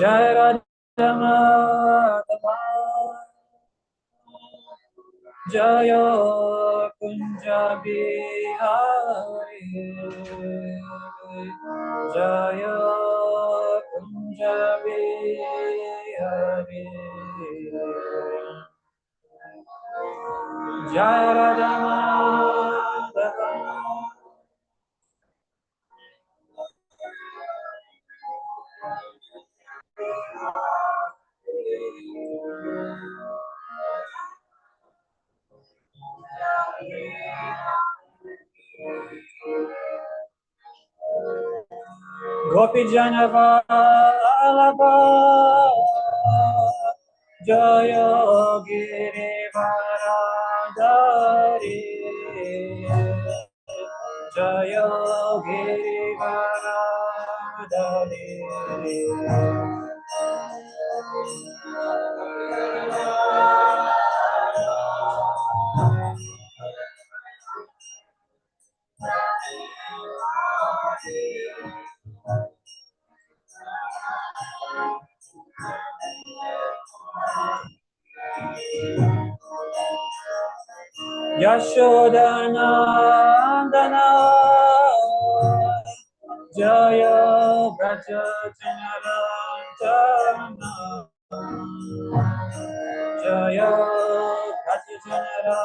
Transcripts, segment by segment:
Jai Radha Madhava Jaya Kunja Bihari Jaya Kunja Bihari Jai Radha Madhava Gopi Janavallabha Jaya Girivaradari Jaya Girivaradari Yashodanandana Jaya Braja Janarantana Jaya Braja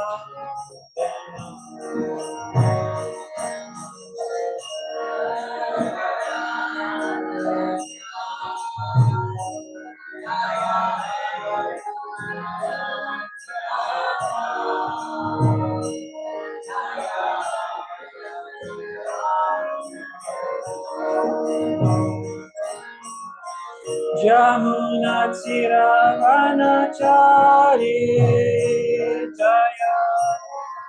Jamuna Chiravanachari Jaya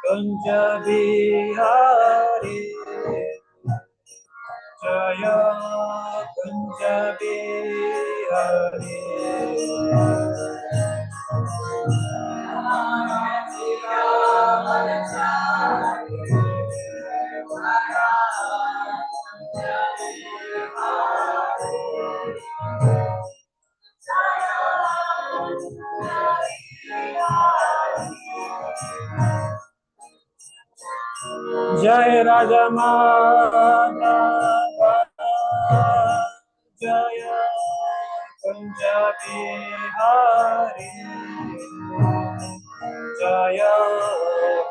Kunja Bihari Jaya Kunja Bihari Jai Raja Madhava Jaya Kunja Bihari Jaya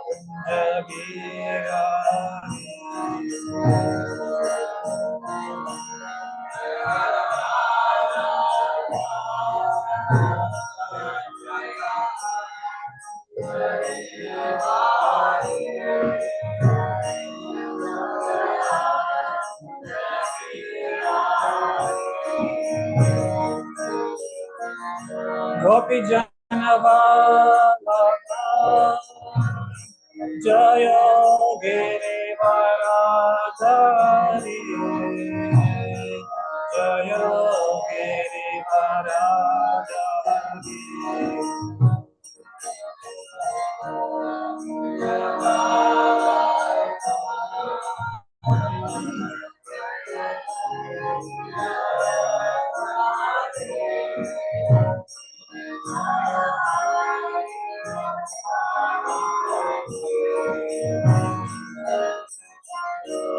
Kunja Bihari Gopi Janavallabha Jaya Girivaradari Jaya Girivaradari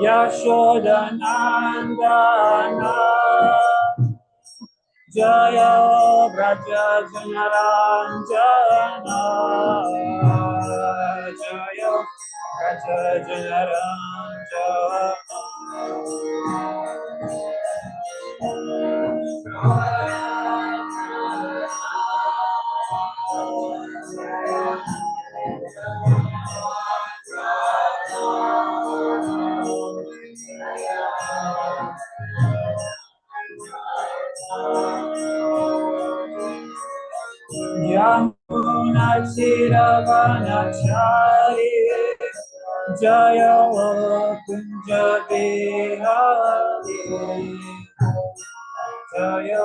Yashodanandana Jaya Braja Janaranjana Jaya Braja Janaranjana Yamuna Chiravanachari Jaya Kunja Bihari Jaya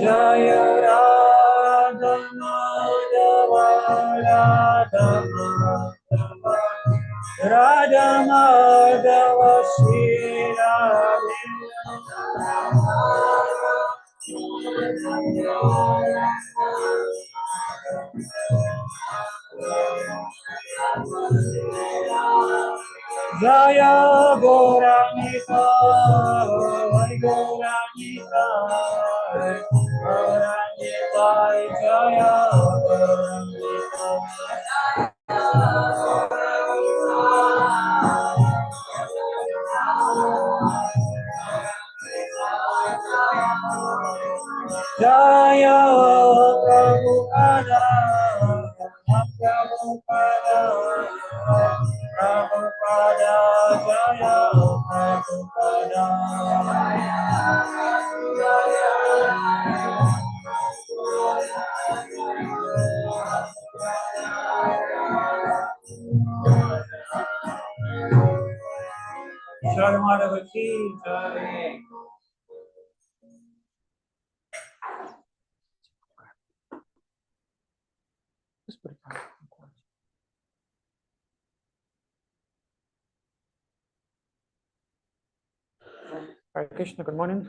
Jaya Radha Madhava Radha Madhava Radha Madhava Shri Radhe Jaya Gauranita Gauranita Gauranita Jaya Gauranita Jaya Prabhupada Prabhupada Prabhupada Jaya Prabhupada Shraddha Ki Jai. Hare Krishna, good morning.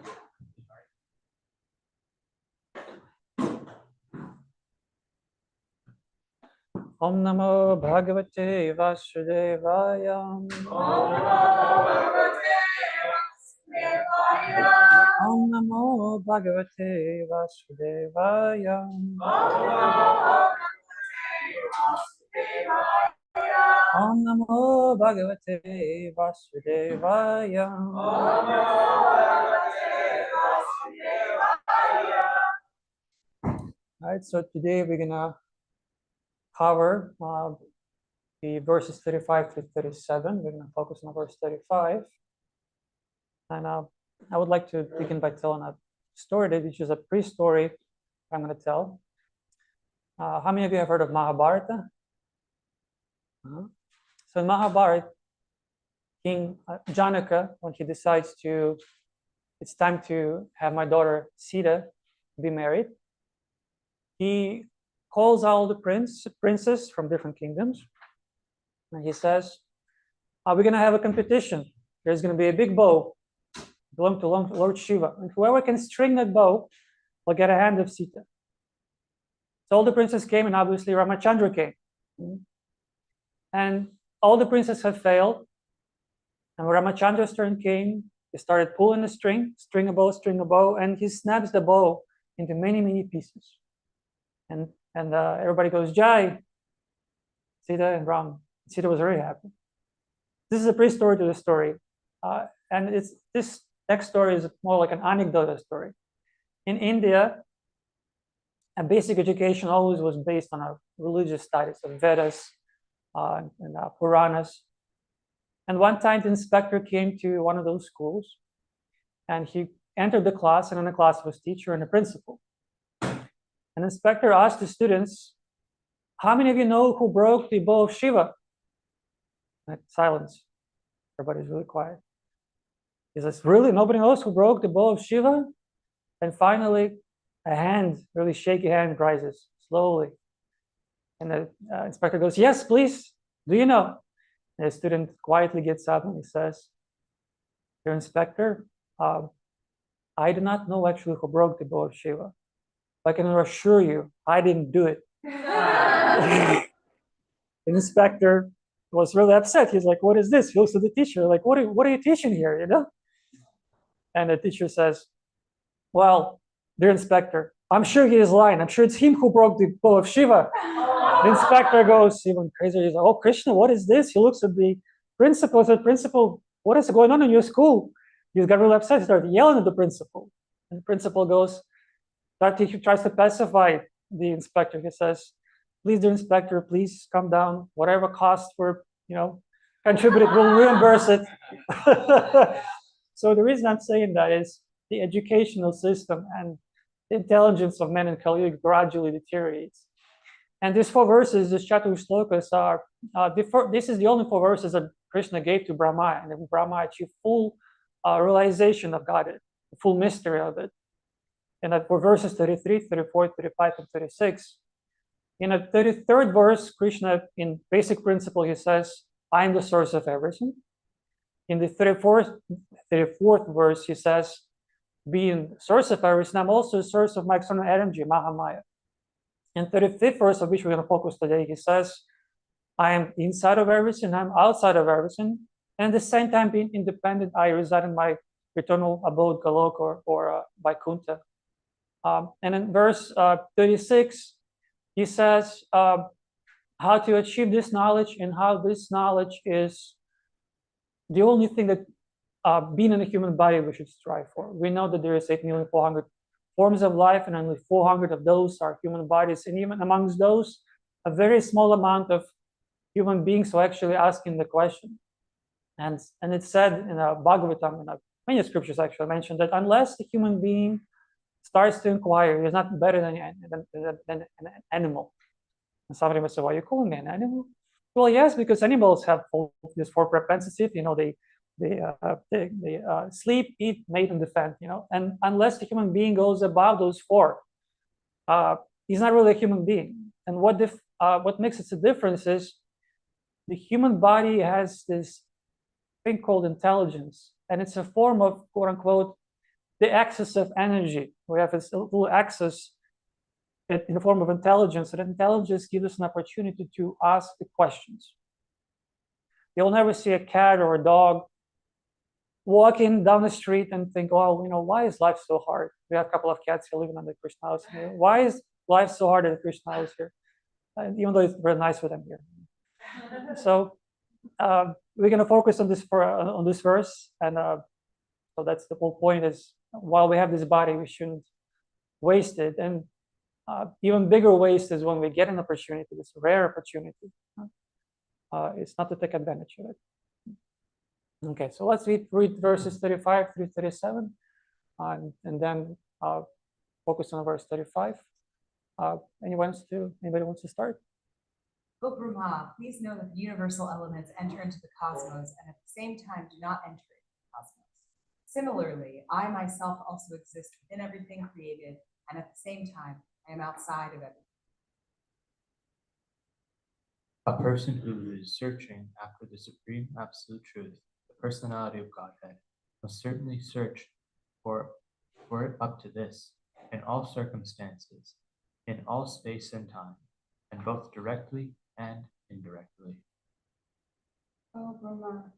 Om Namo Bhagavate Vasudevaya. Om Namo Bhagavate Vasudevaya. Om Namo Bhagavate Vasudevaya. Alright, so today we're gonna cover the verses 35 to 37. We're gonna focus on verse 35. And I would like to begin by telling a story, which is a pre-story I'm gonna tell. How many of you have heard of Mahabharata? So in Mahabharata, King Janaka, when he decides it's time to have my daughter Sita be married, he calls all the princes from different kingdoms, and he says, we're going to have a competition. There's going to be a big bow belonging to Lord Shiva, and whoever can string that bow will get a hand of Sita. So all the princes came, and obviously Ramachandra came. And all the princes have failed. And when Ramachandra's turn came, he started pulling the string a bow, and he snaps the bow into many, many pieces. And everybody goes, Jai, Sita and Ram. Sita was very happy. This is a pre-story to the story. And this next story is more like an anecdotal story. In India, a basic education always was based on a religious studies of Vedas and Puranas. And one time the inspector came to one of those schools, and he entered the class, and in the class was teacher and a principal. An inspector asked the students, how many of you know who broke the bow of Shiva? And silence. Everybody's really quiet. He says, really? Nobody knows who broke the bow of Shiva? And finally, a hand, really shaky hand, rises slowly. And the inspector goes, yes, please. Do you know? And the student quietly gets up and he says, Dear Inspector, I do not know actually who broke the bow of Shiva. I can assure you, I didn't do it. The inspector was really upset. He's like, what is this? He looks at the teacher, like, what are you teaching here, you know? And the teacher says, well, dear inspector, I'm sure he is lying. I'm sure it's him who broke the bow of Shiva. The inspector goes even crazier. He's like, oh, Krishna, what is this? He looks at the principal. He said, principal, what is going on in your school? He got really upset. He started yelling at the principal. And the principal goes, that teacher tries to pacify the inspector. He says, please, dear inspector, please come down. Whatever costs were, contributed, we'll reimburse it. So the reason I'm saying that is the educational system and the intelligence of men in Kali Yuga gradually deteriorates. And these 4 verses, these Chatur Shlokas, are this is the only 4 verses that Krishna gave to Brahma, and Brahma achieved full realization of God, the full mystery of it. And that for verses 33, 34, 35, and 36. In the 33rd verse, Krishna, in basic principle, he says, I am the source of everything. In the 34th verse, he says, being the source of everything, I'm also the source of my external energy, Mahamaya. In 35th verse, of which we're going to focus today, he says, I am inside of everything, I'm outside of everything, and at the same time, being independent, I reside in my eternal abode, Goloka or Vaikuntha. And in verse 36, he says how to achieve this knowledge and how this knowledge is the only thing that being in a human body we should strive for. We know that there is 8,400,000 forms of life, and only 400 of those are human bodies. And even amongst those, a very small amount of human beings are actually asking the question. And it's said in Bhagavatam, and many scriptures actually mention that unless the human being starts to inquire, he's not better than an animal. And somebody must say, why are you calling me an animal? Well, yes, because animals have this 4 propensities. They sleep, eat, mate, and defend. And unless the human being goes above those 4, he's not really a human being. And what makes it a difference is the human body has this thing called intelligence, and it's a form of, quote unquote, the excess of energy. We have this little excess in the form of intelligence, and intelligence gives us an opportunity to ask the questions. You'll never see a cat or a dog walking down the street and think, oh, why is life so hard? We have a couple of cats here living on the Krishna house here. Why is life so hard at the Krishna house here? Even though it's very nice with them here. So we're going to focus on this verse, and so that's the whole point. Is while we have this body, we shouldn't waste it. And even bigger waste is when we get an opportunity, this rare opportunity. It's not to take advantage of it. Okay, so let's read verses 35 through 37, and then focus on verse 35. Anybody wants to start? O Brahma, please know that the universal elements enter into the cosmos and at the same time do not enter into the cosmos. Similarly, I myself also exist within everything created, and at the same time, I am outside of everything. A person who is searching after the supreme absolute truth, the personality of Godhead, must certainly search for it up to this, in all circumstances, in all space and time, and both directly and indirectly. Oh, Brahma,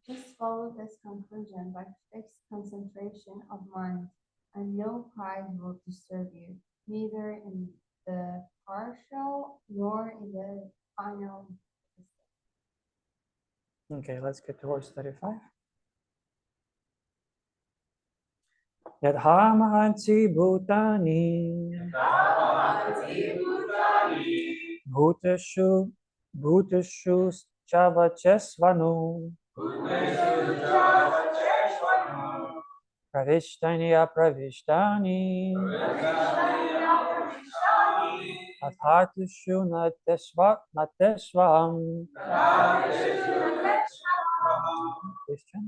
just follow this conclusion by fixed concentration of mind, and no pride will disturb you, neither in the partial nor in the final. Okay, let's get to verse 35. Yadhamahanti bhutani bhutashu chavachesvanu pravishtani apravishtani athatushu natesvam. Question?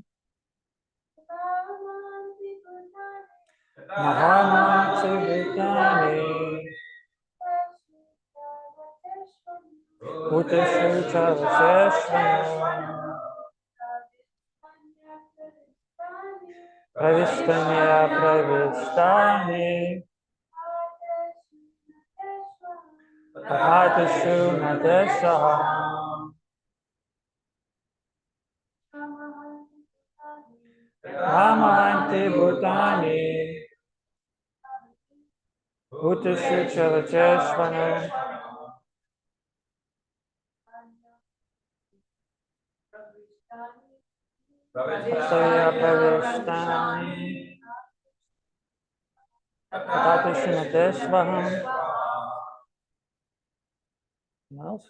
Mahamanti bhutani bhutashu chavachesvanu pravishtani apravishtani athatushu natesvam. Mahamanti bhutani bhutashu chavachesvanu Saya pravishtani athatushu natesvaham. Anyone else?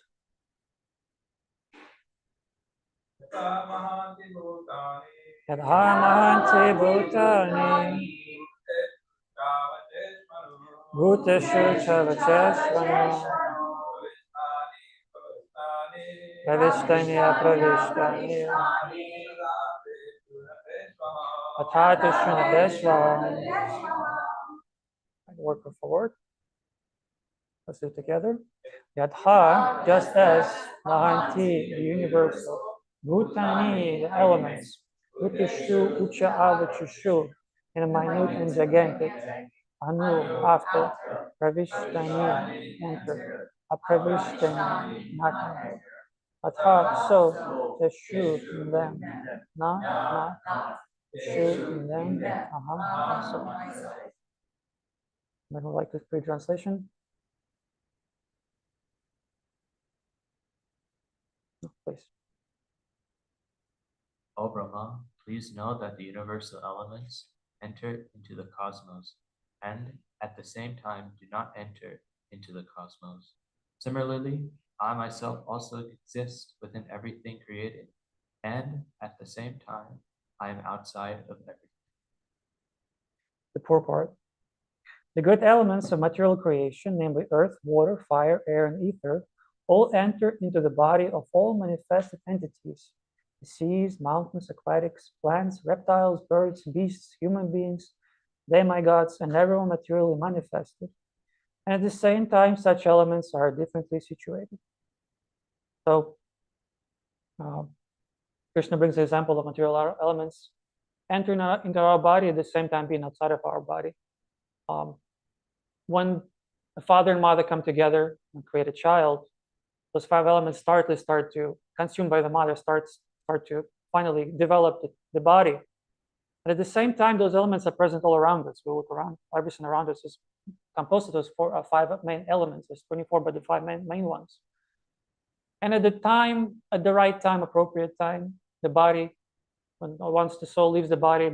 Yadha mahanti bhutani bhuteshu chavacheshvana pravishtani apravishtani athatu shunadeshva. Word for word. Let's do it together. Yadha, just as Mahanti, the universal, Bhutani, the elements, Utishu, Ucha, Avachishu, in a minute and gigantic, Anu, after, Pravishtani, enter, Apravishtani, not enter. Atha, so, the shu in them, not, the shu in them, also. Anyone like this pre-translation? Please. O Brahma, please know that the universal elements enter into the cosmos and at the same time do not enter into the cosmos. Similarly, I myself also exist within everything created, and at the same time, I am outside of everything. The poor part. The good elements of material creation, namely earth, water, fire, air, and ether, all enter into the body of all manifested entities. The seas, mountains, aquatics, plants, reptiles, birds, beasts, human beings, demigods, and everyone materially manifested. And at the same time, such elements are differently situated. So, Krishna brings the example of material elements entering into our body at the same time being outside of our body. When a father and mother come together and create a child, those five elements start to consumed by the mother, start to finally develop the body. And at the same time, those elements are present all around us. We look around, everything around us is composed of those five main elements. There's 24, but the five main ones. And at the right time, appropriate time, the body, once the soul leaves the body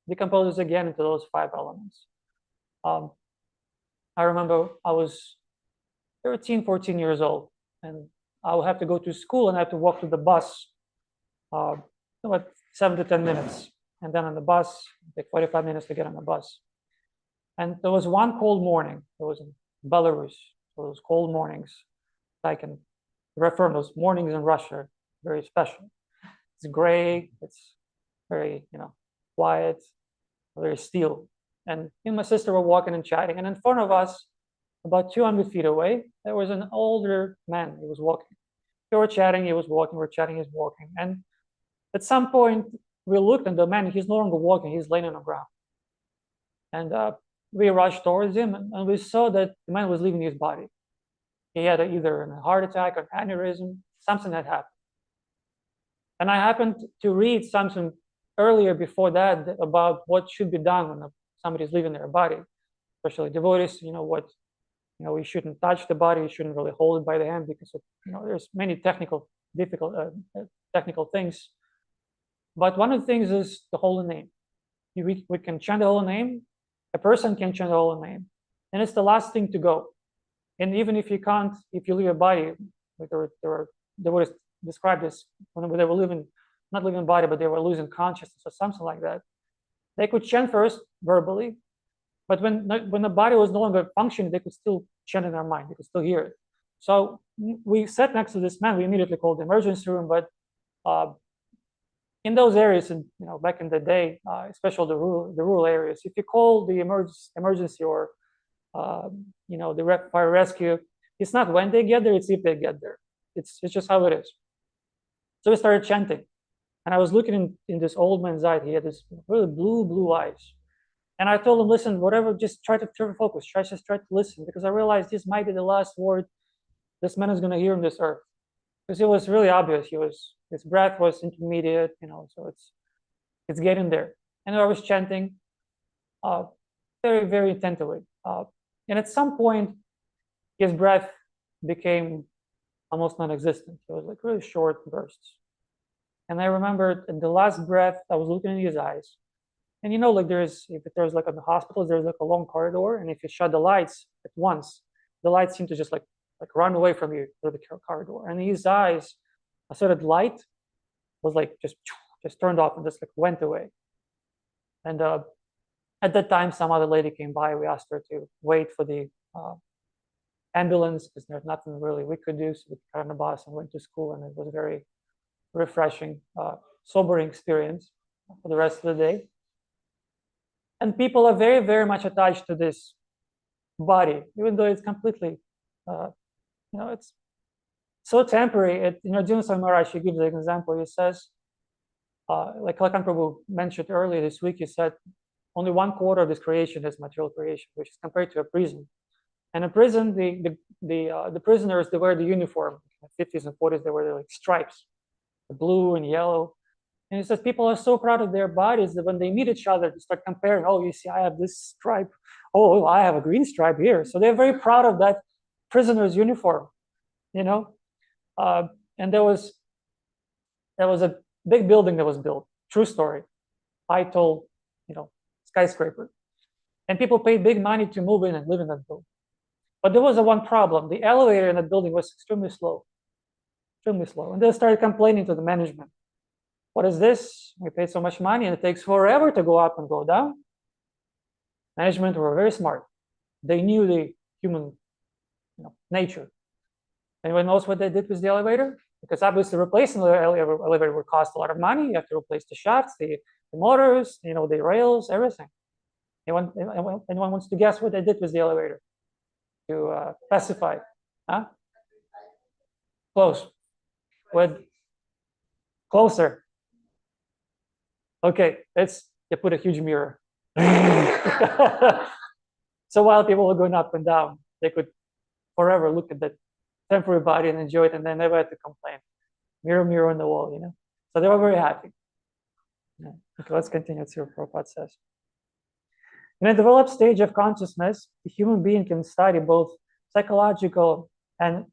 decomposes again into those five elements. I remember I was 13, 14 years old, and I would have to go to school and I have to walk to the bus, about 7 to 10 minutes. And then on the bus, take 45 minutes to get on the bus. And there was one cold morning. It was in Belarus. So those cold mornings, I can refer to those mornings in Russia, very special. It's gray, it's very, quiet, very still. And me and my sister were walking and chatting, and in front of us, about 200 feet away, there was an older man. He was walking. We were chatting, he was walking, we were chatting, he was walking. And at some point, we looked and the man, he's no longer walking, he's laying on the ground. And we rushed towards him, and we saw that the man was leaving his body. He had either a heart attack or an aneurysm, something had happened. And I happened to read something earlier before that about what should be done when somebody's leaving their body, especially devotees. We shouldn't touch the body. You shouldn't really hold it by the hand because there's many technical things. But one of the things is the holy name. We can chant the holy name. A person can chant the holy name, and it's the last thing to go. And even if you can't, if you leave a body, like there were devotees described this when they were not living body, but they were losing consciousness or something like that. They could chant first verbally, but when the body was no longer functioning, they could still chant in their mind. They could still hear it. So we sat next to this man. We immediately called the emergency room. But in those areas, and back in the day, especially the rural areas, if you call the emergency or the fire rescue, it's not when they get there; it's if they get there. It's just how it is. So we started chanting, and I was looking in this old man's eye. He had this really blue eyes. And I told him, listen, whatever, just try to focus. Just try to listen, because I realized this might be the last word this man is going to hear on this earth. Because it was really obvious. His breath was intermediate, so it's getting there. And I was chanting very, very attentively. And at some point, his breath became almost non-existent. It was like really short bursts. And I remember in the last breath, I was looking in his eyes. And if there's like in the hospitals, there's like a long corridor, and if you shut the lights at once, the lights seem to just like like run away from you through the corridor. And his eyes, a sort of light was like just turned off and just like went away. And at that time, some other lady came by. We asked her to wait for the ambulance because there's nothing really we could do. So we got on the bus and went to school, and it was a very refreshing, sobering experience for the rest of the day. And people are very, very much attached to this body, even though it's completely, it's so temporary. Jinaswami Maharaj, he gives an example. He says, like Lakan Prabhu mentioned earlier this week, he said, only 1/4 of this creation is material creation, which is compared to a prison. And a prison, the prisoners, they wear the uniform. In the 50s and 40s, they wear like stripes, blue and yellow. And he says people are so proud of their bodies that when they meet each other, they start comparing. Oh, you see, I have this stripe. Oh, I have a green stripe here. So they're very proud of that prisoner's uniform, And there was a big building that was built. True story. High, tall, skyscraper. And people paid big money to move in and live in that building. But there was one problem. The elevator in that building was extremely slow. Extremely slow. And they started complaining to the management. What is this? We paid so much money and it takes forever to go up and go down. Management were very smart. They knew the human nature. Anyone knows what they did with the elevator? Because obviously replacing the elevator would cost a lot of money. You have to replace the shafts, the motors, the rails, everything. Anyone wants to guess what they did with the elevator? To specify? Huh? Close. Closer. Okay, you put a huge mirror. So while people were going up and down, they could forever look at that temporary body and enjoy it, and they never had to complain. Mirror, mirror on the wall, So they were very happy. Okay, let's continue. See what Prabhupada says. In a developed stage of consciousness, the human being can study both psychological and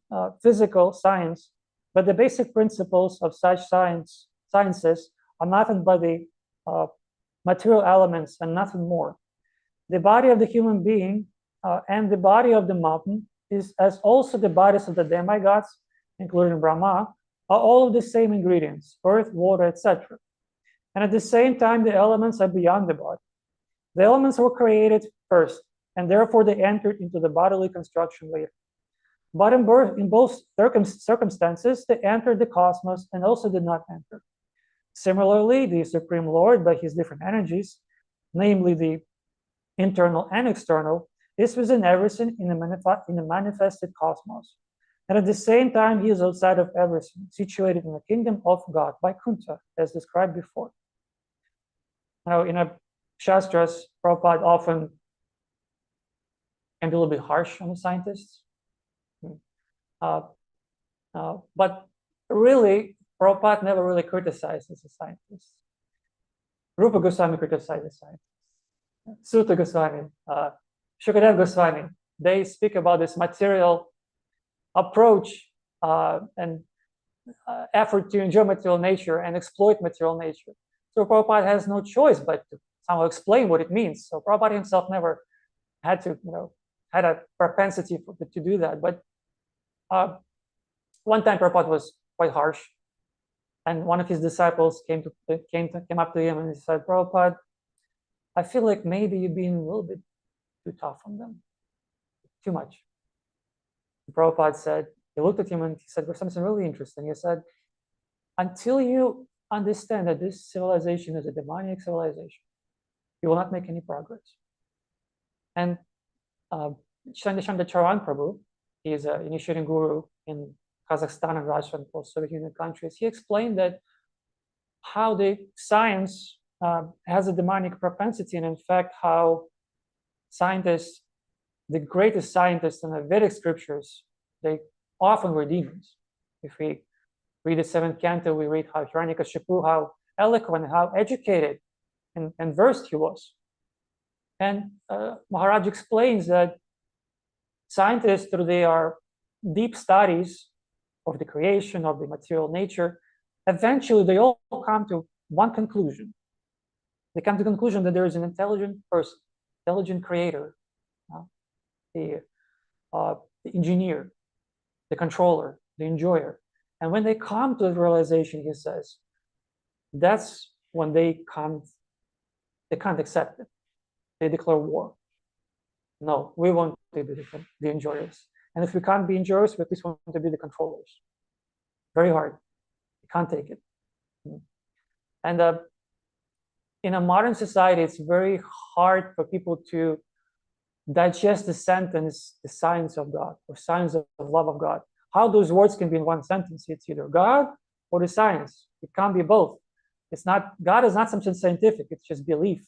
physical science, but the basic principles of such sciences are nothing but the material elements and nothing more. The body of the human being and the body of the mountain is, as also the bodies of the demigods, including Brahma, are all of the same ingredients, earth, water, etc. And at the same time, the elements are beyond the body. The elements were created first, and therefore they entered into the bodily construction later. But in both circumstances, they entered the cosmos and also did not enter. Similarly, the Supreme Lord, by his different energies, namely the internal and external, is within everything in the manifested cosmos. And at the same time, he is outside of everything, situated in the kingdom of God, Vaikuntha, as described before. Now, in a Shastras, Prabhupada often can be a little bit harsh on the scientists. But really, Prabhupada never really criticizes the scientists. Rupa Goswami criticized the scientists. Sutta Goswami, Shukadev Goswami, they speak about this material approach and effort to enjoy material nature and exploit material nature. So Prabhupada has no choice but to somehow explain what it means. So Prabhupada himself never had to, had a propensity to do that. But one time Prabhupada was quite harsh, and one of his disciples came up to him and he said, Prabhupada, I feel like maybe you're being a little bit too tough on them, too much. And Prabhupada said, he looked at him and he said something really interesting. He said, until you understand that this civilization is a demonic civilization, you will not make any progress. And Chandra Charan Prabhu, he is an initiating guru in Kazakhstan and Russia and post-Soviet Union countries. He explained that how the science has a demonic propensity, and in fact, how scientists, the greatest scientists in the Vedic scriptures, they often were demons. If we read the 7th canto, we read how Hiranyakashipu, how eloquent, how educated and versed he was. And Maharaj explains that scientists, through their deep studies of the creation of the material nature, eventually they all come to one conclusion. They come to the conclusion that there is an intelligent person, intelligent creator, the engineer, the controller, the enjoyer. And when they come to the realization, he says, that's when they can't accept it. They declare war. No, we want to be the enjoyers. And if we can't be enjoyers, we at least want to be the controllers. Very hard. You can't take it. And in a modern society, it's very hard for people to digest the sentence, the science of God, or science of love of God. How those words can be in one sentence. It's either God or the science. It can't be both. It's not, God is not something scientific, it's just belief.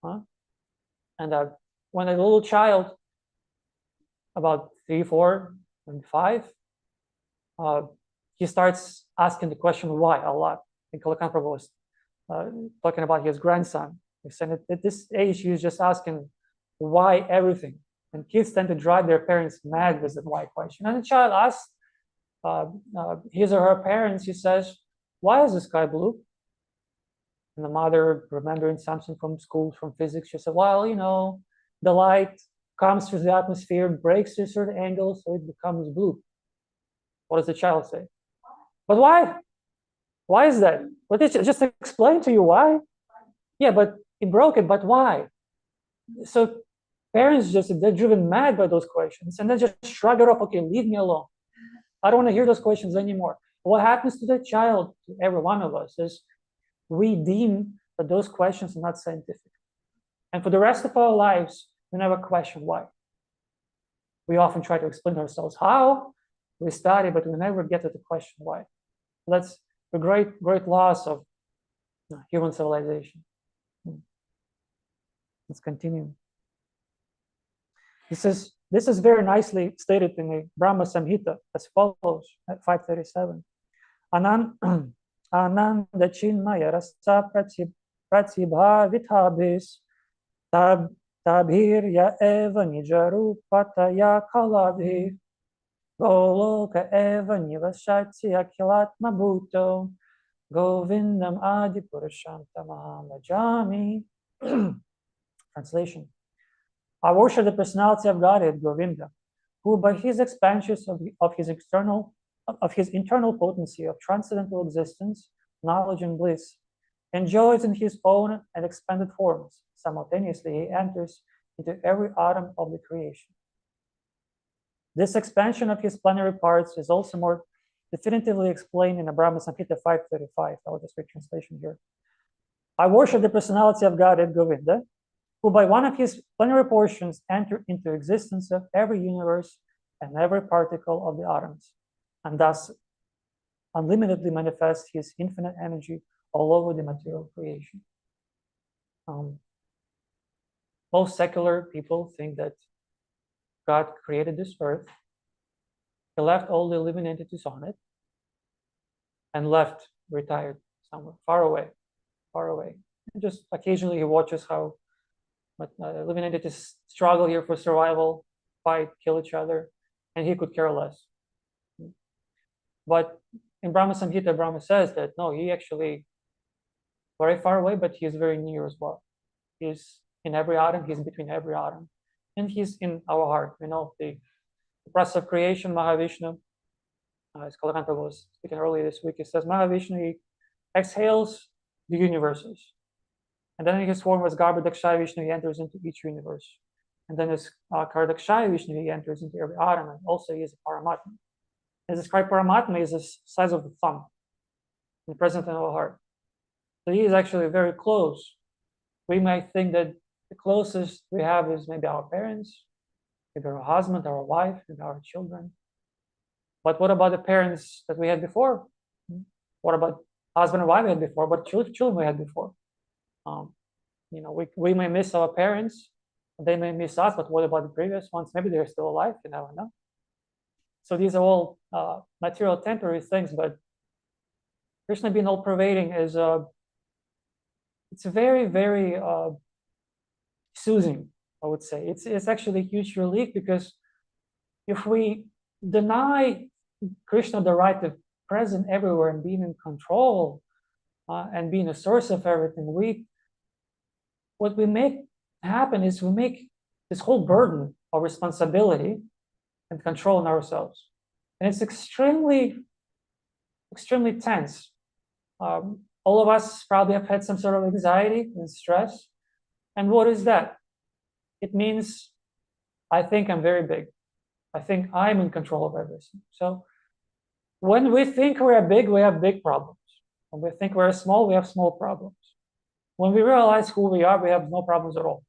Huh? And when a little child, about 3, 4, and 5, he starts asking the question why a lot. And Kalakan Prabhu was talking about his grandson. He said that at this age, he was just asking why everything. And kids tend to drive their parents mad with that why question. And the child asks his or her parents, he says, why is the sky blue? And the mother, remembering something from school, from physics, she said, well, you know, the light comes through the atmosphere, breaks to a certain angle, so it becomes blue. What does the child say? But why? Why is that? But it just explain to you why. Yeah, but it broke it, but why? So parents they're driven mad by those questions and then just shrug it off. Okay, leave me alone. I don't want to hear those questions anymore. What happens to the child, to every one of us, is we deem that those questions are not scientific. And for the rest of our lives, we never question why. We often try to explain ourselves how, we study, but we never get to the question why. That's the great loss of human civilization. Let's continue. This is very nicely stated in the Brahma Samhita as follows at 537. Ananda chinmaya rasa pratibha vithabis tabhirya eva nijarupataya kalabhi goloka eva nivashati akilatma bhuto govindam adi purushantamaham bhajami. Translation. I worship the personality of Godhead, Govinda, who by his expansions of his internal potency of transcendental existence, knowledge and bliss, enjoys in his own and expanded forms. Simultaneously, he enters into every atom of the creation. This expansion of his plenary parts is also more definitively explained in the Brahma Samhita 535. I will just read translation here. I worship the personality of Godhead, Govinda, who by one of his plenary portions enter into existence of every universe and every particle of the atoms, and thus unlimitedly manifests his infinite energy all over the material creation. Most secular people think that God created this earth, he left all the living entities on it, and left, retired somewhere, far away. And just occasionally he watches how living entities struggle here for survival, fight, kill each other, and he could care less. But in Brahma Samhita, Brahma says that no, he actually very far away, but he is very near as well. He's in every atom, he's between every atom, and he's in our heart. You know, the process of creation, Mahavishnu, as Kalakanta was speaking earlier this week, he says Mahavishnu, he exhales the universes. And then in his form as Garbhodakshaya Vishnu, he enters into each universe. And then as Kardakshaya Vishnu, he enters into every atom, and also he is a Paramatma. As described, Paramatma is the size of the thumb, and present in our heart. So he is actually very close. We might think that the closest we have is maybe our parents, maybe our husband, our wife, maybe our children. But what about the parents that we had before? What about husband and wife we had before? What children we had before? You know, we may miss our parents, they may miss us, but what about the previous ones? Maybe they're still alive, you never know. So these are all material, temporary things, but Krishna being all pervading is it's very, very soothing, I would say. It's actually a huge relief, because if we deny Krishna the right to present everywhere and being in control and being a source of everything, what we make happen is we make this whole burden of responsibility and control on ourselves. And it's extremely tense. All of us probably have had some sort of anxiety and stress. And what is that? It means I think I'm very big. I think I'm in control of everything. So when we think we're big, we have big problems. When we think we're small, we have small problems. When we realize who we are, we have no problems at all.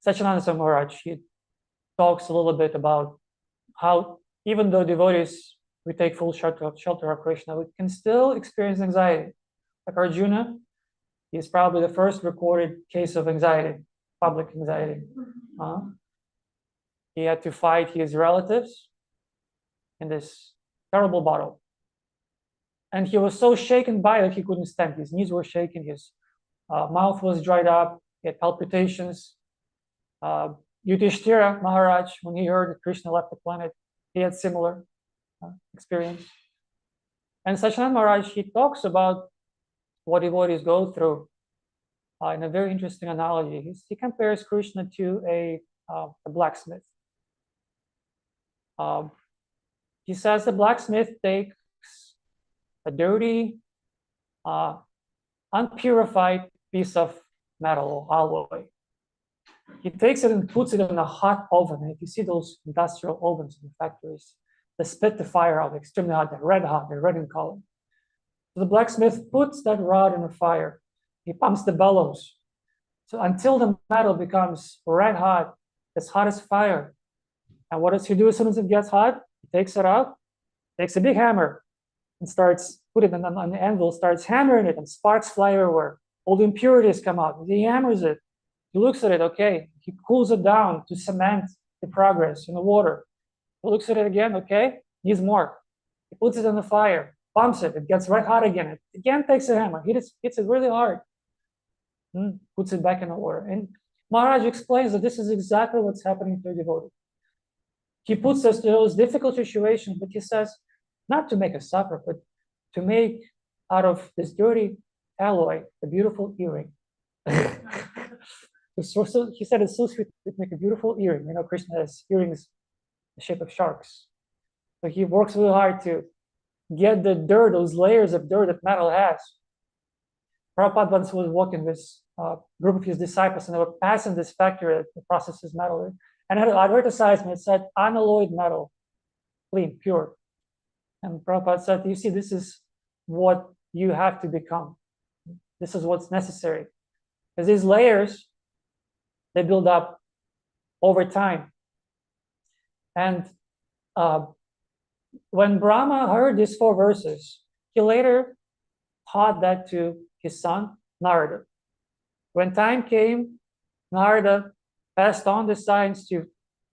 Sachinanda Maharaj, he talks a little bit about how even though devotees, we take full shelter of Krishna, we can still experience anxiety. Like Arjuna, he's probably the first recorded case of anxiety, public anxiety. He had to fight his relatives in this terrible battle. And he was so shaken by it, he couldn't stand. His knees were shaking, his mouth was dried up, he had palpitations. Yudhishthira Maharaj, when he heard that Krishna left the planet, he had similar experience. And Sachinanda Maharaj, he talks about what devotees go through in a very interesting analogy. He compares Krishna to a blacksmith. He says the blacksmith takes a dirty, unpurified piece of metal or alloy. He takes it and puts it in a hot oven. And if you see those industrial ovens in factories, they spit the fire out extremely hot, they're red in color. So the blacksmith puts that rod in the fire. He pumps the bellows. So until the metal becomes red hot, as hot as fire. And what does he do as soon as it gets hot? He takes it out, takes a big hammer, and starts putting it on the anvil, starts hammering it, and sparks fly everywhere. All the impurities come out. He hammers it. He looks at it, okay. He cools it down to cement the progress in the water. He looks at it again, okay, needs more. He puts it on the fire, pumps it, it gets red hot again. It again takes a hammer, hits it really hard, puts it back in the water. And Maharaj explains that this is exactly what's happening to a devotee. He puts us to those difficult situations, but he says, not to make us suffer, but to make out of this dirty alloy a beautiful earring. So he said it's so sweet to make a beautiful earring. You know, Krishna has earrings in the shape of sharks. So he works really hard to get the dirt, those layers of dirt that metal has. Prabhupada once was walking with a group of his disciples, and they were passing this factory that processes metal. And it had an advertisement, it said, unalloyed metal, clean, pure. And Prabhupada said, you see, this is what you have to become. This is what's necessary. Because these layers, they build up over time. And when Brahma heard these 4 verses, he later taught that to his son, Narada. When time came, Narada passed on the science to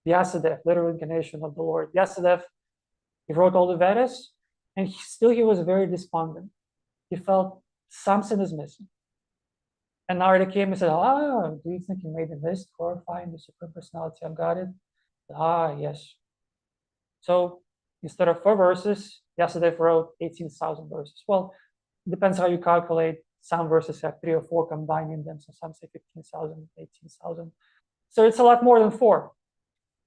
Vyasadeva, literal incarnation of the Lord. Vyasadeva, he wrote all the Vedas, and he was very despondent. He felt something is missing. And Narada came and said, do you think you made a mist glorifying the Supreme Personality of Godhead? Yes. So instead of 4 verses, Vyasadeva wrote 18,000 verses. Well, it depends how you calculate. Some verses have 3 or 4 combined in them, so some say 15,000, 18,000. So it's a lot more than 4.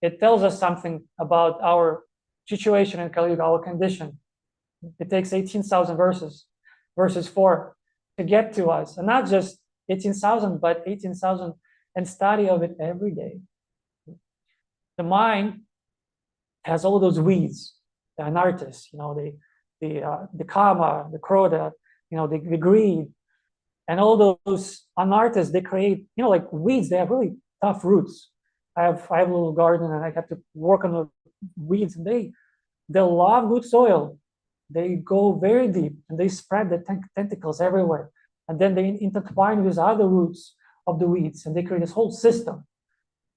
It tells us something about our situation in Kali Yuga, our condition. It takes 18,000 verses 4 to get to us. And not just 18,000, but 18,000 and study of it every day. The mind has all those weeds, the anarthas, the kama, the krodha, the greed, and all those anarthas, they create, like weeds, they have really tough roots. I have a little garden and I have to work on the weeds, and they love good soil. They go very deep and they spread the tentacles everywhere. And then they intertwine with other roots of the weeds and they create this whole system.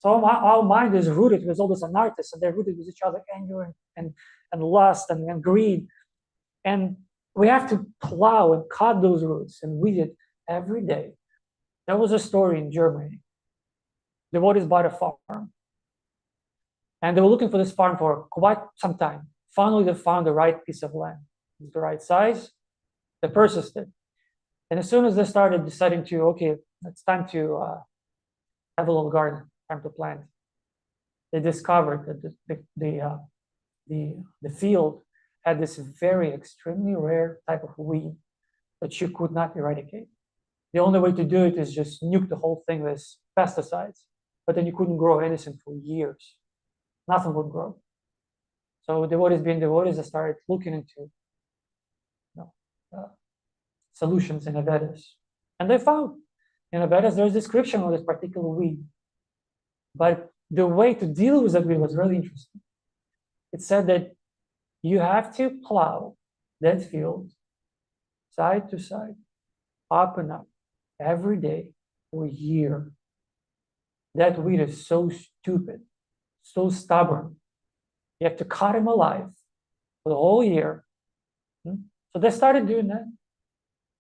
So our mind is rooted with all those anarthas, and they're rooted with each other, anger and lust and greed. And we have to plow and cut those roots and weed it every day. There was a story in Germany. Devotees bought a farm. And they were looking for this farm for quite some time. Finally, they found the right piece of land. It was the right size. They purchased it. And as soon as they started deciding to, okay, it's time to have a little garden, time to plant, they discovered that the field had this very extremely rare type of weed that you could not eradicate. The only way to do it is just nuke the whole thing with pesticides, but then you couldn't grow anything for years. Nothing would grow. So devotees being devotees, they started looking into solutions in the Vedas. And they found in the Vedas there's a description of this particular weed. But the way to deal with that weed was really interesting. It said that you have to plow that field side to side, up and up, every day for a year. That weed is so stupid, so stubborn. You have to cut him alive for the whole year. So they started doing that.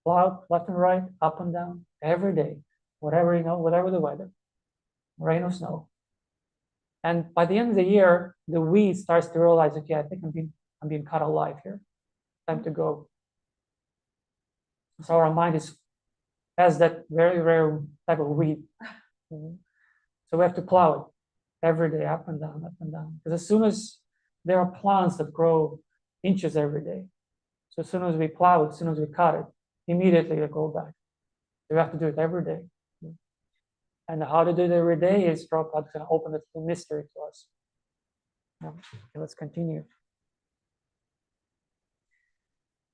Plow left and right, up and down, every day, whatever the weather, rain or snow. And by the end of the year, the weed starts to realize, okay, I think I'm being cut alive here. Time to go. So our mind has that very rare type of weed. So we have to plow it every day, up and down, up and down. Because as soon as there are plants that grow inches every day, so as soon as we plow it, as soon as we cut it, immediately they go back. So we have to do it every day. And how to do it every day is Prabhupada going to open the mystery to us. Okay, let's continue.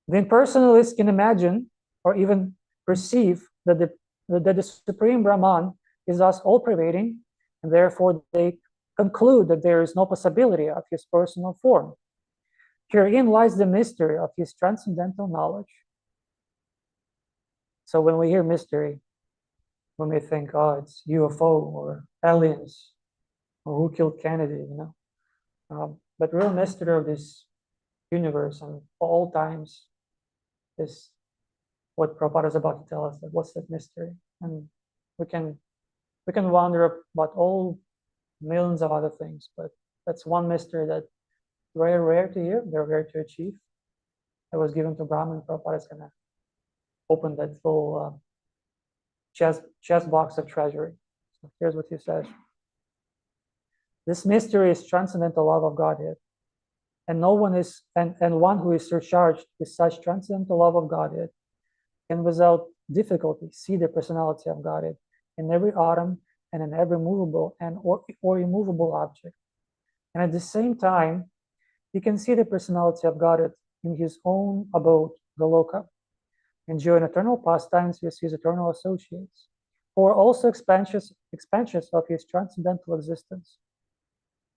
The impersonalists can imagine or even perceive that the Supreme Brahman is thus all-pervading, and therefore they conclude that there is no possibility of his personal form. Herein lies the mystery of his transcendental knowledge. So when we hear mystery, when we think, oh, it's UFO or aliens or who killed Kennedy, but real mystery of this universe and all times is what Prabhupada is about to tell us. That what's that mystery? And we can wonder about all millions of other things, but that's one mystery that very rare to hear, very rare to achieve. It was given to Brahman. Prabhupada is going to open that little chest box of treasury. So here's what he says. This mystery is transcendental love of Godhead. And no one is, and one who is surcharged with such transcendental love of Godhead can without difficulty see the personality of Godhead in every atom and in every movable and or immovable object. And at the same time, he can see the personality of Godhead in his own abode, the Loka, enjoying eternal pastimes with his eternal associates, or also expansions of his transcendental existence.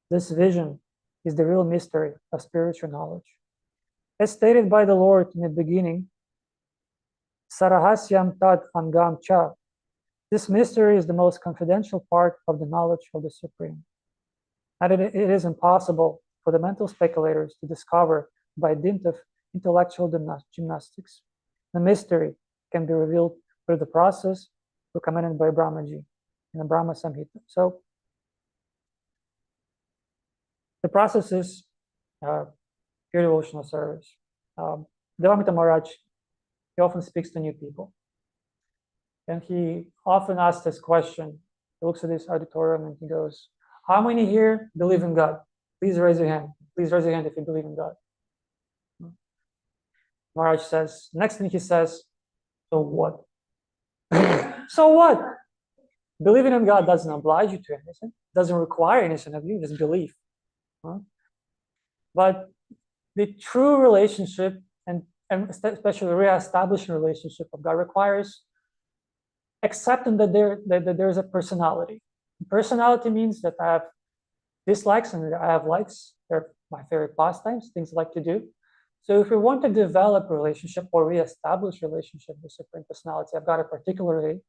This vision is the real mystery of spiritual knowledge. As stated by the Lord in the beginning, Sarahasyam tad angam cha. This mystery is the most confidential part of the knowledge of the Supreme. And it is impossible for the mental speculators to discover by dint of intellectual gymnastics. The mystery can be revealed through the process recommended by Brahmaji in the Brahma Samhita. So the process is pure devotional service. Devamita Maharaj, he often speaks to new people. And he often asks this question. He looks at this auditorium and he goes, how many here believe in God? Please raise your hand. Please raise your hand if you believe in God. Maharaj says, next thing he says, so what? So what? Believing in God doesn't oblige you to anything, doesn't require anything of you, just belief. But the true relationship, and especially the re-establishing relationship of God, requires accepting that there is a personality. Personality means that I have dislikes and I have likes. They're my favorite pastimes, things I like to do. So if we want to develop a relationship or re-establish a relationship with Supreme Personality, I've got it particularly,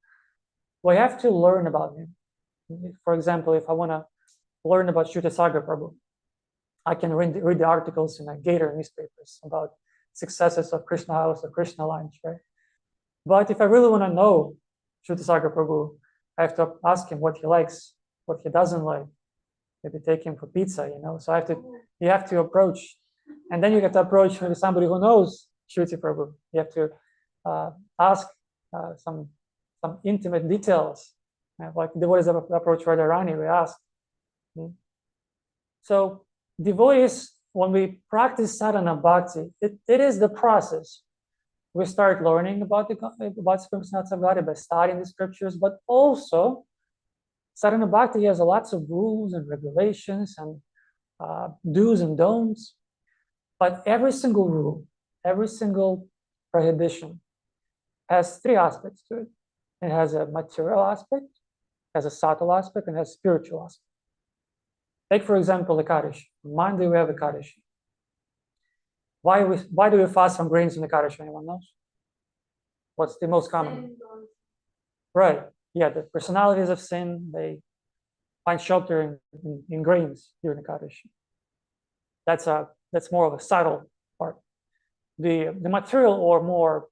we have to learn about him. For example, if I want to learn about Shruti Sagar Prabhu, I can read the articles in the Gator newspapers about successes of Krishna House or Krishna Lunch, right? But if I really want to know Shruti Sagar Prabhu, I have to ask him what he likes, what he doesn't like. Maybe take him for pizza, So you have to approach, and then you get to approach maybe somebody who knows Shruti Prabhu. You have to ask some intimate details, like the ways of approach Radharani. We ask, So devotees, when we practice sadhana bhakti, it is the process. We start learning about the personality of God by studying the scriptures, but also sadhana bhakti has lots of rules and regulations and do's and don'ts. But every single rule, every single prohibition has three aspects to it. It has a material aspect, has a subtle aspect, and has a spiritual aspect. Take, for example, Ekadashi. Monday we have Ekadashi. Why do we fast from grains in Ekadashi? Anyone knows? What's the most common? Right. Yeah, the personalities of sin, they find shelter in grains during Ekadashi. That's more of a subtle part. The material or more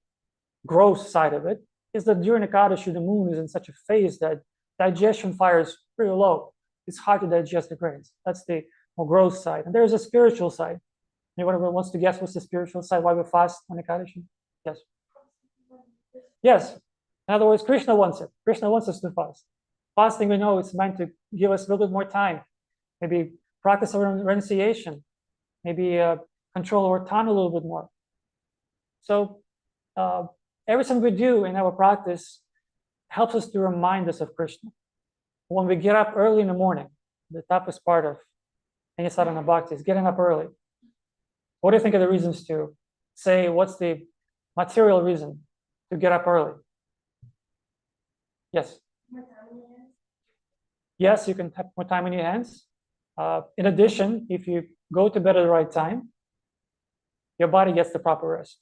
gross side of it is that during Ekadashi, the moon is in such a phase that digestion fire is pretty low. It's hard to digest the grains. That's the more gross side. And there's a spiritual side. Anyone wants to guess what's the spiritual side? Why we fast on Ekadashi? Yes. Yes. In other words, Krishna wants it. Krishna wants us to fast. Fasting, we know, it's meant to give us a little bit more time. Maybe practice our renunciation. Maybe control our tongue a little bit more. So everything we do in our practice helps us to remind us of Krishna. When we get up early in the morning, the toughest part of any sadhana bhakti is getting up early. What do you think are the reasons to say, what's the material reason to get up early? Yes? Yes, you can have more time in your hands. In addition, if you go to bed at the right time, your body gets the proper rest.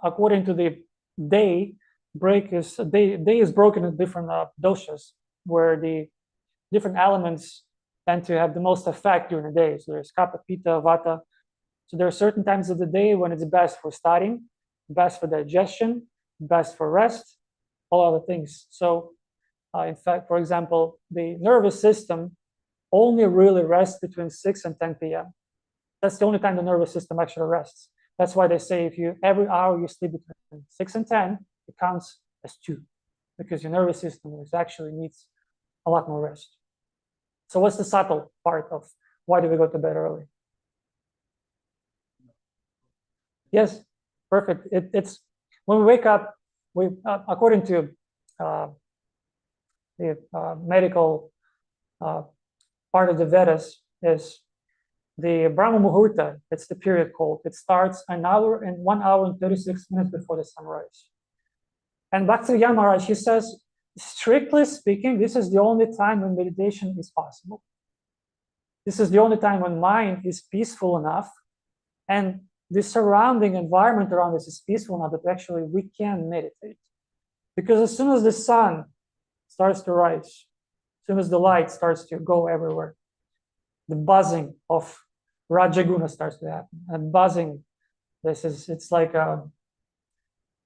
According to the day is broken into different doshas, where the different elements tend to have the most effect during the day. So there's kapha, pitta, vata. So there are certain times of the day when it's best for studying, best for digestion, best for rest, all other things. So in fact, for example, the nervous system only really rests between 6 and 10 p.m. That's the only time the nervous system actually rests. That's why they say if you every hour you sleep between 6 and 10, it counts as 2, because your nervous system actually needs a lot more rest. So what's the subtle part of why do we go to bed early? Yes, perfect. It's when we wake up, we according to the medical part of the Vedas is the Brahma Muhurta. It's the period called. It starts 1 hour and 36 minutes before the sunrise. And Bhaktisiddhanta Maharaj, he says, strictly speaking, this is the only time when meditation is possible. This is the only time when mind is peaceful enough and the surrounding environment around us is peaceful enough that actually we can meditate. Because as soon as the sun starts to rise, as soon as the light starts to go everywhere, the buzzing of Rajaguna starts to happen. And buzzing, it's like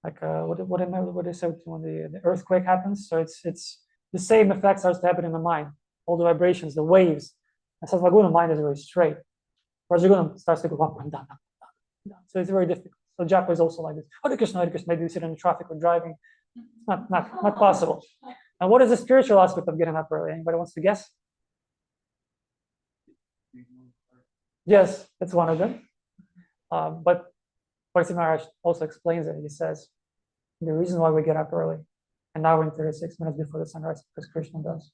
what they say when the earthquake happens. So it's the same effect starts to happen in the mind. All the vibrations, the waves. And Satvaguna mind is very straight. Rajaguna starts to go up and down. So it's very difficult. So japa is also like this. Hare Krishna, maybe we sit in the traffic or driving. It's not possible. And what is the spiritual aspect of getting up early? Anybody wants to guess? Yes, that's one of them. But Bhaktisiddhanta Maharaj also explains it. He says, the reason why we get up early, an hour and 36 minutes before the sunrise, because Krishna does.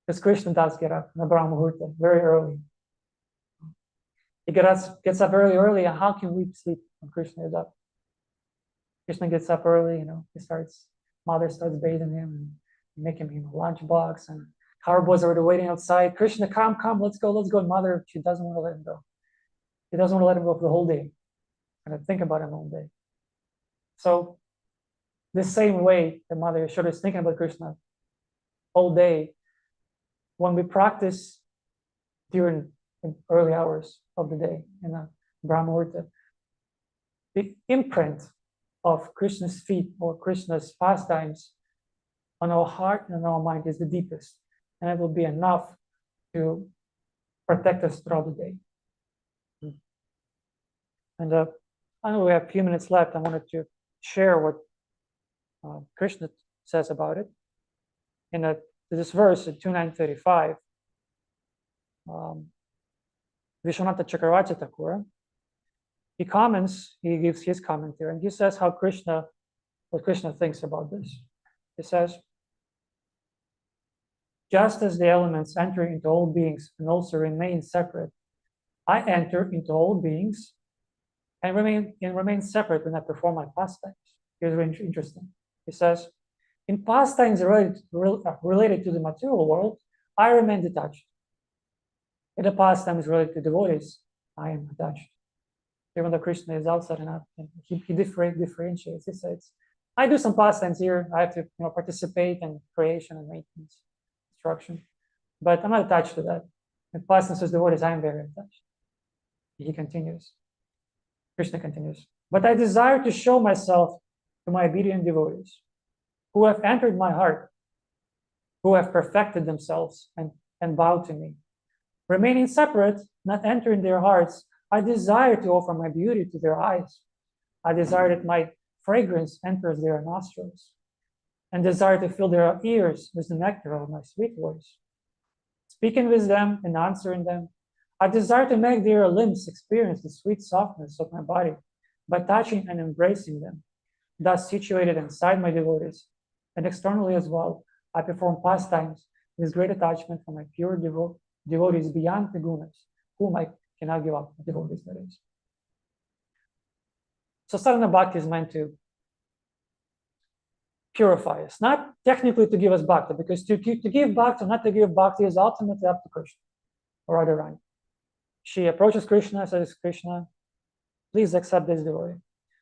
Because Krishna does get up in the Brahma Muhurta very early. He gets up early, and how can we sleep when Krishna is up? Krishna gets up early, mother starts bathing him and making him a lunchbox, and cowboys are already waiting outside. Krishna, come, let's go. And mother, she doesn't want to let him go. She doesn't want to let him go for the whole day. And think about him all day. So the same way the mother Yashoda is thinking about Krishna all day, when we practice during the early hours of the day in a Brahma Muhurta, the imprint of Krishna's feet or Krishna's pastimes on our heart and on our mind is the deepest. And it will be enough to protect us throughout the day. And I know we have a few minutes left. I wanted to share what Krishna says about it. In this verse, in 2935, Vishwanath Chakravarti Thakur, he gives his commentary, and he says what Krishna thinks about this. He says, just as the elements enter into all beings and also remain separate, I enter into all beings and remain separate when I perform my pastimes. Here's very interesting. He says, in pastimes related to the material world, I remain detached. In the pastimes related to devotees, I am attached. Even though Krishna is outside and up, he differentiates. He says, I do some pastimes here. I have to participate in creation and maintenance, instruction, but I'm not attached to that. In pastimes with devotees, I am very attached. He continues. Krishna continues. But I desire to show myself to my obedient devotees who have entered my heart, who have perfected themselves and bowed to me. Remaining separate, not entering their hearts, I desire to offer my beauty to their eyes. I desire that my fragrance enters their nostrils, and desire to fill their ears with the nectar of my sweet voice. Speaking with them and answering them, I desire to make their limbs experience the sweet softness of my body by touching and embracing them. Thus situated inside my devotees, and externally as well, I perform pastimes with great attachment for my pure devotees beyond the gunas, whom I cannot give up, devotees, that is. So sadhana bhakti is meant to purify us, not technically to give us bhakti, because to give bhakti, not to give bhakti, is ultimately up to Krishna or Radharani. She approaches Krishna, says, Krishna, please accept this devotee.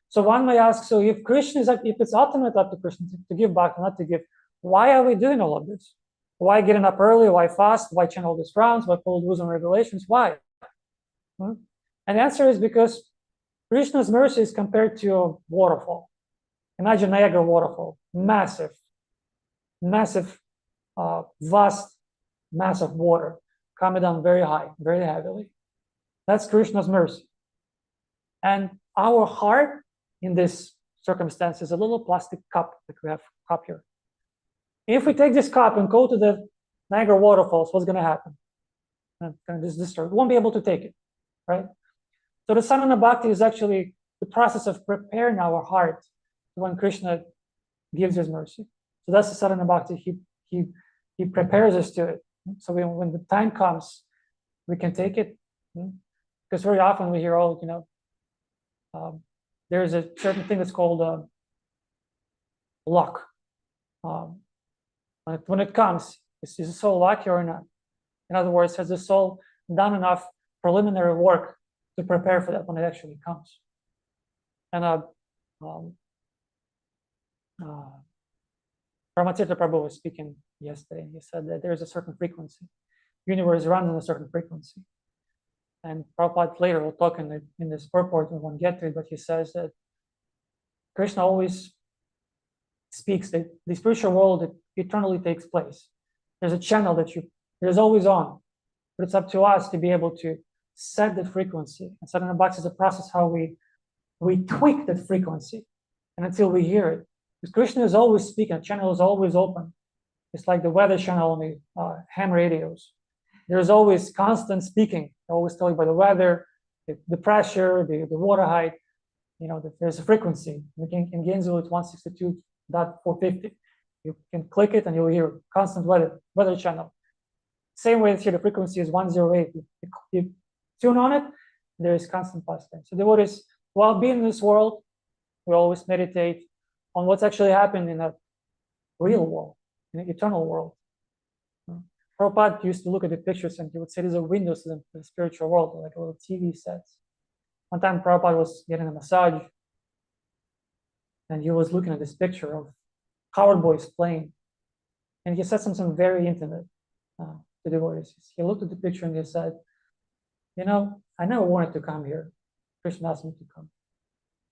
So one may ask, so if it's ultimately up to Krishna to give bhakti, not to give, why are we doing all of this? Why getting up early? Why fast? Why chant all these rounds? Why follow rules and regulations? Why? And the answer is because Krishna's mercy is compared to a waterfall. Imagine Niagara waterfall, massive, vast mass of water coming down very high, very heavily. That's Krishna's mercy. And our heart in this circumstance is a little plastic cup that we have here. If we take this cup and go to the Niagara waterfalls, what's going to happen? We won't be able to take it, right? So the sadhana bhakti is actually the process of preparing our heart when Krishna gives his mercy. So that's the sadhana bhakti. He prepares us to it. So when the time comes, we can take it. Because very often we hear, there's a certain thing that's called luck. When it comes, is the soul lucky or not? In other words, has the soul done enough preliminary work to prepare for that when it actually comes? And Brahmatirtha Prabhu was speaking yesterday. He said that there's a certain frequency. The universe runs on a certain frequency. And Prabhupada later will talk in this purport, we won't get to it, but he says that Krishna always speaks that the spiritual world eternally takes place. There's a channel there's always on, but it's up to us to be able to set the frequency. And sadhana bhakti is a process how we tweak that frequency, and until we hear it. Because Krishna is always speaking, the channel is always open. It's like the weather channel on the ham radios. There's always constant speaking. They always tell you about the weather, the pressure, the water height. There's a frequency. In Gainesville, it's 162.450. You can click it and you'll hear constant weather channel. Same way here, the frequency is 108. You tune on it, there is constant pastime. So devotees, while being in this world, we always meditate on what's actually happened in a real world, in an eternal world. Prabhupada used to look at the pictures and he would say these are windows to the spiritual world, like little TV sets. One time Prabhupada was getting a massage and he was looking at this picture of Howard boys playing. And he said something very intimate to devotees. He looked at the picture and he said, I never wanted to come here. Krishna asked me to come.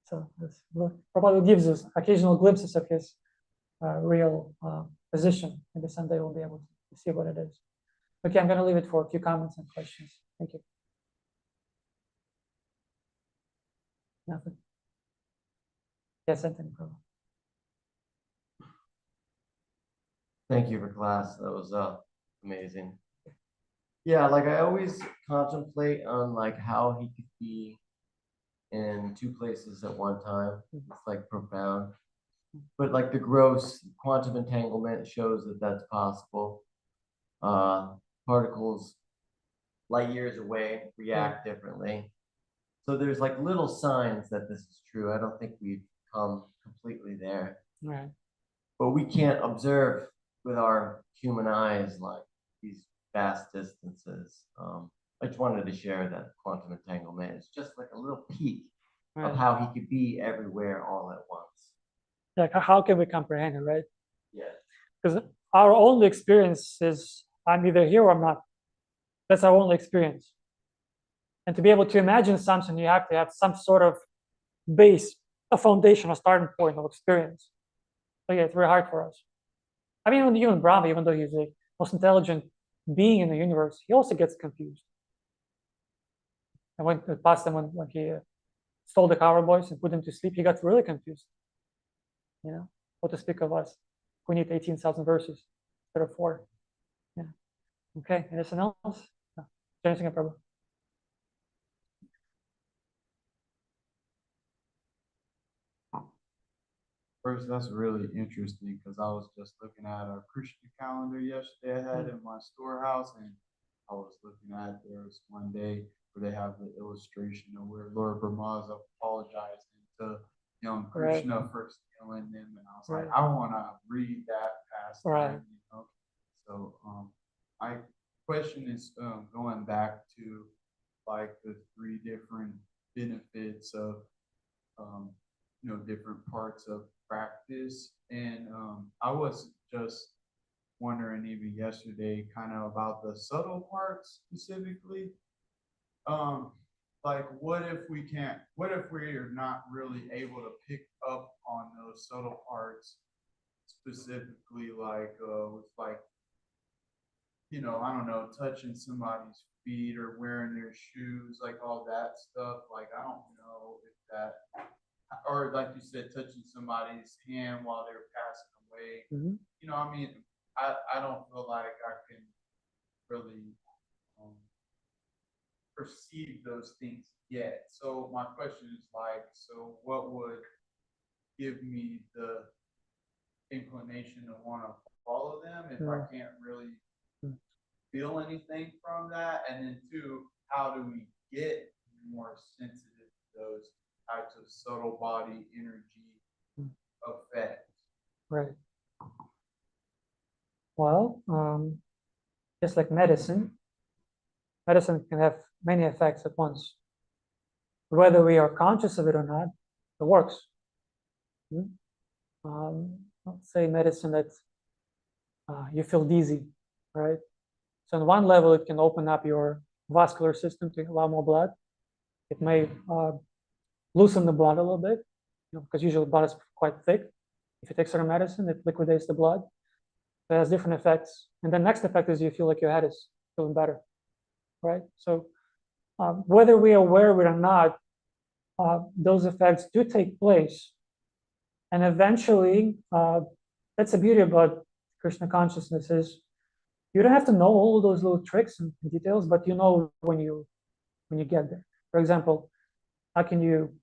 So Prabhupada gives us occasional glimpses of his real position, and someday we'll be able to see what it is. Okay, I'm going to leave it for a few comments and questions. Thank you. Nothing. Yes, Anthony. Thank you for class. That was amazing. Yeah, like I always contemplate on like how he could be in two places at one time. It's like profound. But like the gross quantum entanglement shows that that's possible. Particles light years away react differently. So there's like little signs that this is true. I don't think we've come completely there, Right. but we can't observe with our human eyes like these vast distances. I just wanted to share that quantum entanglement. It's just like a little peek of Right. how he could be everywhere all at once. Like how can we comprehend it, right? Yeah. Because our only experience is I'm either here or I'm not. That's our only experience. And to be able to imagine something, you have to have some sort of base, a foundation, a starting point of experience. So yeah, it's very hard for us. I mean, even Brahma, even though he's the most intelligent being in the universe, he also gets confused. And when past time when he stole the cowboys and put them to sleep, he got really confused. You know, what to speak of us? We need 18,000 verses instead of 4. Yeah. Okay. Anything else? No. Anything, Prabhu? First, that's really interesting because I was just looking at a Christian calendar yesterday I had in my storehouse, and I was looking at there was one day where they have the illustration of where Lord Brahma is apologizing to young Right. Krishna for stealing them, and I was Right. like, I want to read that past Right. time, you know. So, my question is going back to like the 3 different benefits of different parts of practice. And I was just wondering even yesterday kind of about the subtle parts specifically. Like what if we're not really able to pick up on those subtle parts specifically, like with like, I don't know, touching somebody's feet or wearing their shoes, like all that stuff. Like I don't know if that, or like you said, touching somebody's hand while they're passing away. Mhm. I mean, I don't feel like I can really um, perceive those things yet. So my question is like, so what would give me the inclination to want to follow them if I can't really feel anything from that? And then 2, how do we get more sensitive to those types of subtle body energy effects? Right. Well, just like medicine can have many effects at once. Whether we are conscious of it or not, it works. Let's say medicine that you feel dizzy, right? So on one level, it can open up your vascular system to allow more blood. It may loosen the blood a little bit, because usually blood is quite thick. If you take certain medicine, it liquidates the blood. It has different effects. And the next effect is you feel like your head is feeling better, right? So whether we are aware of it or not, those effects do take place. And eventually, that's the beauty about Krishna consciousness is you don't have to know all of those little tricks and details, but you know when you get there. For example, how can you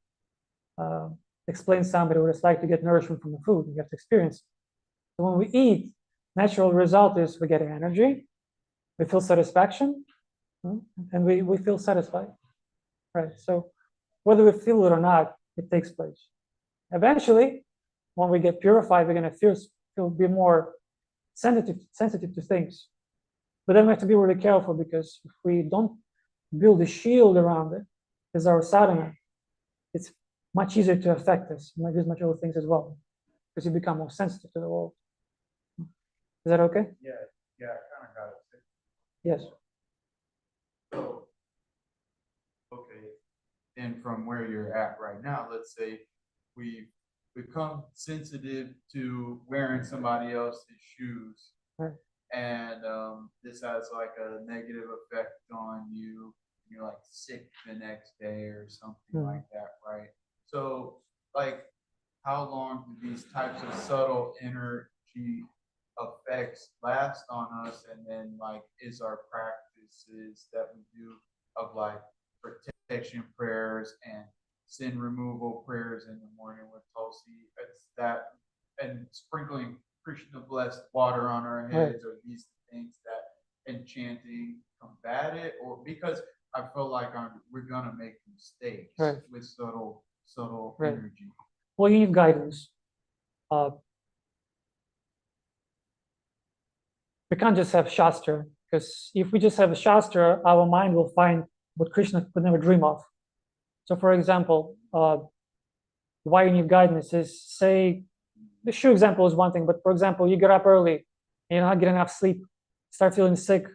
explain somebody what it's like to get nourishment from the food? You have to experience it. So when we eat, natural result is we get energy, we feel satisfaction, and we feel satisfied, right? So whether we feel it or not, it takes place. Eventually, when we get purified, we're going to be more sensitive to things. But then we have to be really careful, because if we don't build a shield around it as our sadhana, it's much easier to affect us, these material things as well, because you become more sensitive to the world. Is that okay? Yeah, I kind of got it. Yes. So, okay. And from where you're at right now, let's say we become sensitive to wearing somebody else's shoes, Right. and this has like a negative effect on you. You're like sick the next day or something like that, right? So, like, how long do these types of subtle energy effects last on us, and then like is our practices that we do of like protection prayers and sin removal prayers in the morning with Tulsi. It's that, and sprinkling Krishna blessed water on our heads, or these things that enchanting combat it, or because I feel like we're gonna make mistakes with subtle energy. Well, you need guidance. We can't just have Shastra, because if we just have a Shastra, our mind will find what Krishna could never dream of. So, for example, why you need guidance is, say, the shoe example is one thing, but for example, you get up early, and you're not getting enough sleep, start feeling sick.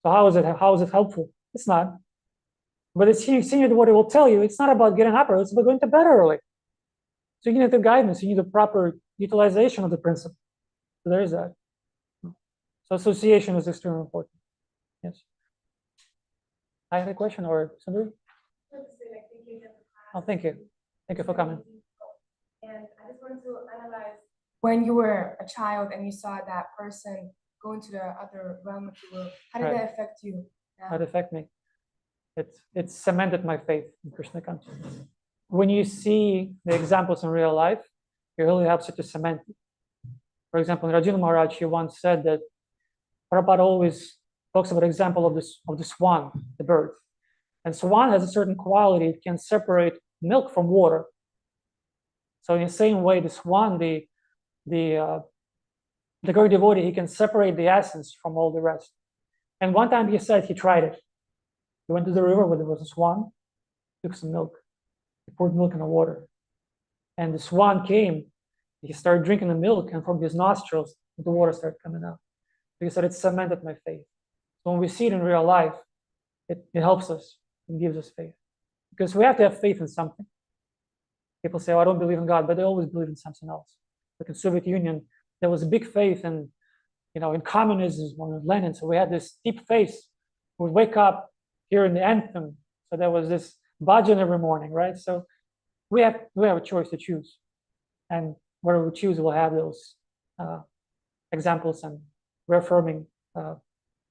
So how is it helpful? It's not. But it's senior what it will tell you. It's not about getting up early, it's about going to bed early. So you need the guidance, you need the proper utilization of the principle. So there is that. So association is extremely important. Yes. I had a question, or somebody? Oh, thank you. Thank you for coming. And I just wanted to analyze when you were a child and you saw that person go into the other realm, if you will, how did that affect you? How did it affect me? It's cemented my faith in Krishna consciousness. When you see the examples in real life, it really helps you to cement it. For example, Rajendra Maharaj, he once said that Prabhupada always talks about example of the swan, the bird. And swan has a certain quality, it can separate milk from water. So in the same way, the swan, the great devotee, he can separate the essence from all the rest. And one time he said he tried it. He went to the river where there was a swan, took some milk, he poured milk in the water. And the swan came, he started drinking the milk, and from his nostrils, the water started coming out. He said, it cemented my faith. So when we see it in real life, it helps us, it gives us faith. Because we have to have faith in something. People say, oh, I don't believe in God, but they always believe in something else. Like in Soviet Union, there was a big faith in, in communism, or Lenin. So we had this deep faith. We would wake up, hearing the anthem. So there was this bhajan every morning, right? So we have a choice to choose. And whatever we choose, we'll have those examples and reaffirming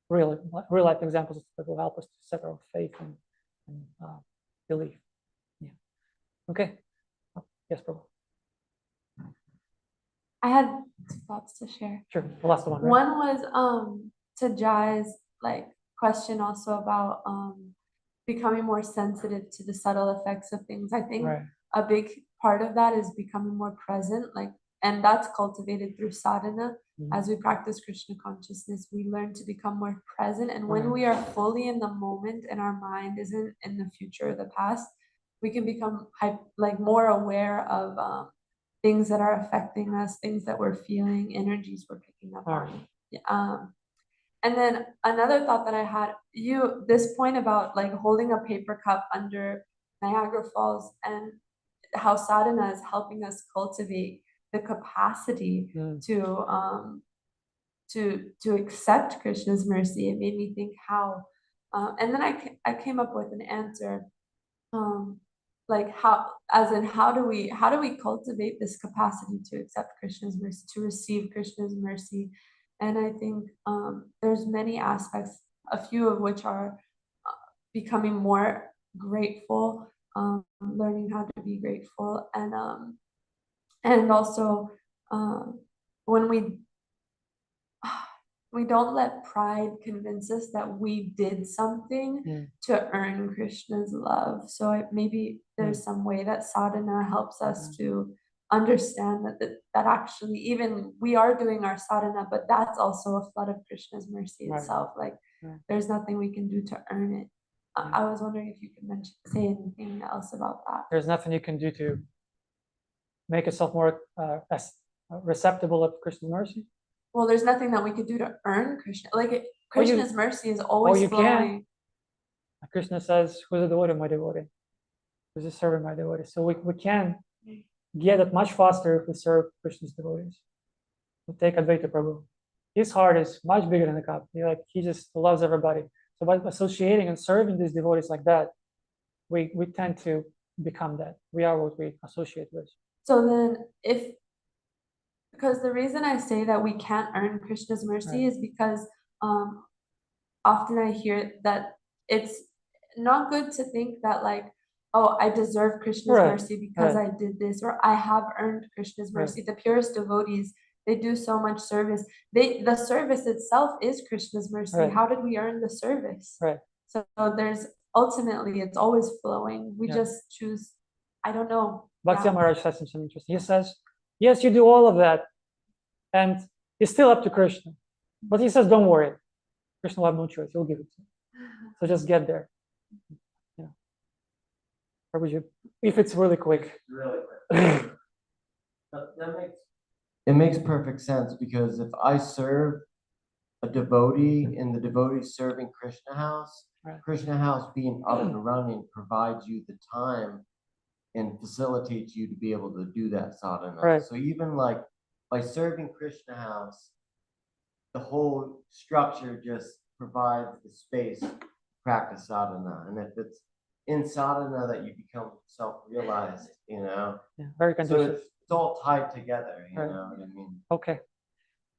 real life examples that will help us to set our faith and belief. Yeah. Okay. Yes, Prabhu. I had two thoughts to share. Sure. The last one. Right? One was to Jai's question also about becoming more sensitive to the subtle effects of things. I think a big part of that is becoming more present, and that's cultivated through sadhana. As we practice Krishna consciousness, we learn to become more present. And when we are fully in the moment and our mind isn't in the future or the past, we can become more aware of things that are affecting us, things that we're feeling, energies we're picking up on. And then another thought that I had, this point about holding a paper cup under Niagara Falls, and how sadhana is helping us cultivate the capacity to accept Krishna's mercy. It made me think how, and then I came up with an answer, how do we cultivate this capacity to accept Krishna's mercy, to receive Krishna's mercy? And I think there's many aspects, a few of which are becoming more grateful, learning how to be grateful, and also when we don't let pride convince us that we did something to earn Krishna's love. So maybe there's some way that sadhana helps us to understand that actually even we are doing our sadhana, but that's also a flood of Krishna's mercy itself. There's nothing we can do to earn it. I was wondering if you could say anything else about that. There's nothing you can do to make yourself more receptive of Krishna's mercy. Well, there's nothing that we could do to earn Krishna. Krishna's mercy is always flowing. Krishna says, who's a devotee, my devotee? Who's a servant, my devotee? So we can get it much faster if we serve Krishna's devotees. We take Advaita Prabhu. His heart is much bigger than the cup. He just loves everybody. So by associating and serving these devotees like that, we tend to become that. We are what we associate with. So then if Because the reason I say that we can't earn Krishna's mercy is because often I hear that it's not good to think that like, oh, I deserve Krishna's Right, mercy because right. I did this, or I have earned Krishna's Right. mercy. The purest devotees, they do so much service. The service itself is Krishna's mercy. Right. How did we earn the service? Right. So there's ultimately it's always flowing. We Yeah. just choose, I don't know. Bhakti Yeah. Maharaj says something interesting. He says, yes, you do all of that, and it's still up to Krishna. But he says, don't worry. Krishna will have no choice. He'll give it to you. So just get there. Yeah. Or would you, if it's really quick? Really quick. It makes perfect sense, because if I serve a devotee and the devotee serving Krishna house, Right. Krishna house being up and running provides you the time and facilitates you to be able to do that sadhana. Right. So even like by serving Krishna house, the whole structure just provides the space to practice sadhana. And if it's in sadhana that you become self-realized, you know. Yeah, very So conducive. it's all tied together, you Right. know what I mean? Okay.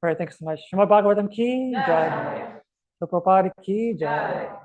All right, thanks so much. Srimad Bhagavatam ki jai. Prabhupada ki jai.